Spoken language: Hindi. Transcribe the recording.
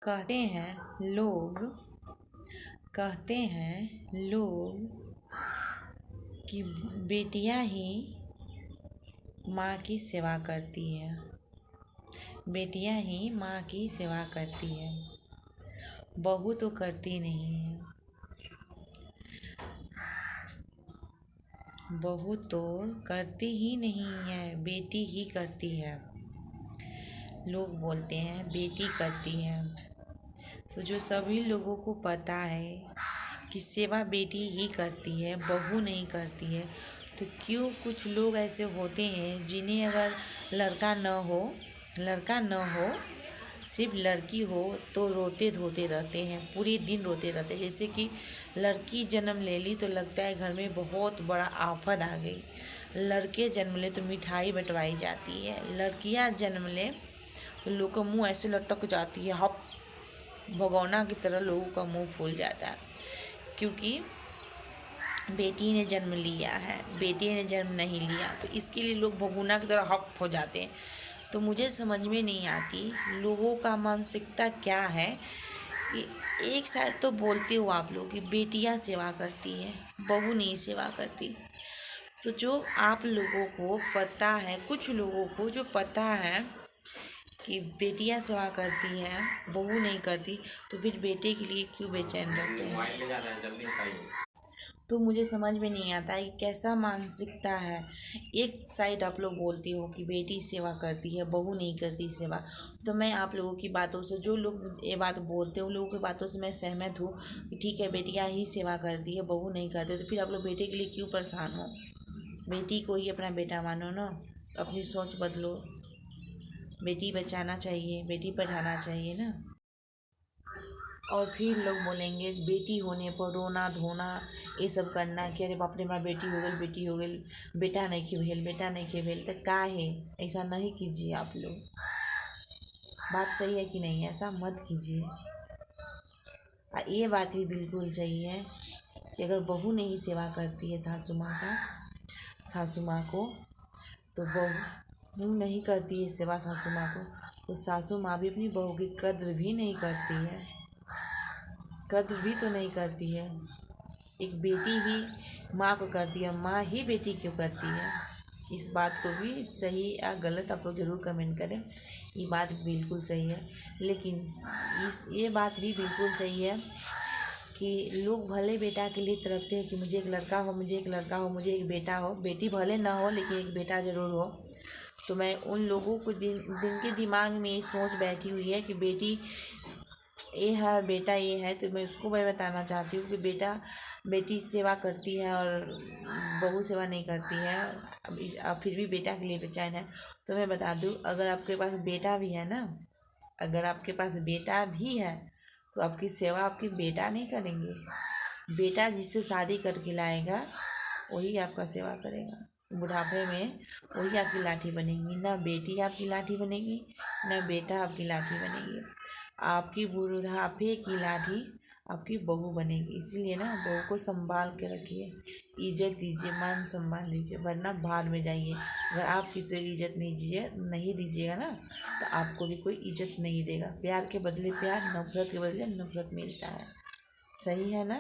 कहते हैं लोग कि बेटियां ही माँ की सेवा करती हैं। बेटियां ही माँ की सेवा करती है, बहू तो करती नहीं है। बहू तो करती ही नहीं है, बेटी ही करती है। लोग बोलते हैं बेटी करती है, तो जो सभी लोगों को पता है कि सेवा बेटी ही करती है, बहू नहीं करती है, तो क्यों कुछ लोग ऐसे होते हैं जिन्हें अगर लड़का न हो सिर्फ लड़की हो तो रोते धोते रहते हैं, पूरे दिन रोते रहते हैं। जैसे कि लड़की जन्म ले ली तो लगता है घर में बहुत बड़ा आफत आ गई। लड़के जन्म ले तो मिठाई बंटवाई जाती है। लड़कियां जन्म ले तो लोग का मुंह ऐसे लटक जाती है, हप भगोना की तरह लोगों का मुंह फूल जाता है, क्योंकि बेटी ने जन्म लिया है। बेटी ने जन्म नहीं लिया तो इसके लिए लोग भगोना की तरह हप हो जाते हैं। तो मुझे समझ में नहीं आती लोगों का मानसिकता क्या है कि एक साइड तो बोलते हो आप लोग कि बेटियां सेवा करती है, बहू नहीं सेवा करती। तो जो आप लोगों को पता है, कुछ लोगों को जो पता है कि बेटियां सेवा करती हैं, बहू नहीं करती, तो फिर बेटे के लिए क्यों बेचैन रहते हैं। तो मुझे समझ में नहीं आता है कि कैसा मानसिकता है। एक साइड आप लोग बोलते हो कि बेटी सेवा करती है, बहू नहीं करती सेवा। तो मैं आप लोगों की बातों से, जो लोग ये बात बोलते हैं उन लोगों की बातों से मैं सहमत हूँ कि ठीक है बेटियाँ ही सेवा करती है, बहू नहीं करती। तो फिर आप लोग बेटे के लिए क्यों परेशान हो। बेटी को ही अपना बेटा मानो ना, अपनी सोच बदलो। बेटी बचाना चाहिए, बेटी पढ़ाना चाहिए ना। और फिर लोग बोलेंगे बेटी होने पर रोना धोना ये सब करना कि अरे बाप रे माँ बेटी हो गई, बेटी हो गई, बेटा नहीं खेल, बेटा नहीं खेल। तो का है, ऐसा नहीं कीजिए आप लोग। बात सही है कि नहीं, ऐसा मत कीजिए। ये बात भी बिल्कुल सही है कि अगर बहू नहीं सेवा करती है सासू माँ को, तो बहू नहीं करती है सेवा सासू माँ को, तो सासू माँ भी अपनी बहू की कद्र भी नहीं करती है, कद्र भी तो नहीं करती है। एक बेटी ही माँ को करती है, माँ ही बेटी क्यों करती है। इस बात को भी सही या गलत आप लोग ज़रूर कमेंट करें। ये बात बिल्कुल सही है, लेकिन ये बात भी बिल्कुल सही है कि लोग भले बेटा के लिए तड़पते हैं कि मुझे एक लड़का हो, मुझे एक लड़का हो, मुझे एक बेटा हो। बेटी भले ना हो लेकिन एक बेटा ज़रूर हो। तो मैं उन लोगों को जिनके दिमाग में ये सोच बैठी हुई है कि बेटी ये है, बेटा ये है, तो मैं उसको मैं बताना चाहती हूँ कि बेटी सेवा करती है और बहू सेवा नहीं करती है। अब फिर भी बेटा के लिए बेचैन है। तो मैं बता दूँ, अगर आपके पास बेटा भी है ना, अगर आपके पास बेटा भी है तो आपकी सेवा आपकी बेटा नहीं करेंगे। बेटा जिससे शादी करके लाएगा वही आपका सेवा करेगा। बुढ़ापे में वही आपकी लाठी बनेगी, ना बेटी आपकी लाठी बनेगी ना बेटा आपकी लाठी बनेगी। आपकी बुढ़ापे की लाठी आपकी बहू बनेगी। इसीलिए ना बहू को संभाल के रखिए, इज्जत दीजिए, मान सम्मान दीजिए, वरना बाहर में जाइए। अगर आप किसी की इज्जत नहीं दीजिएगा ना, तो आपको भी कोई इज्जत नहीं देगा। प्यार के बदले प्यार, नफरत के बदले नफरत मिलता है। सही है ना।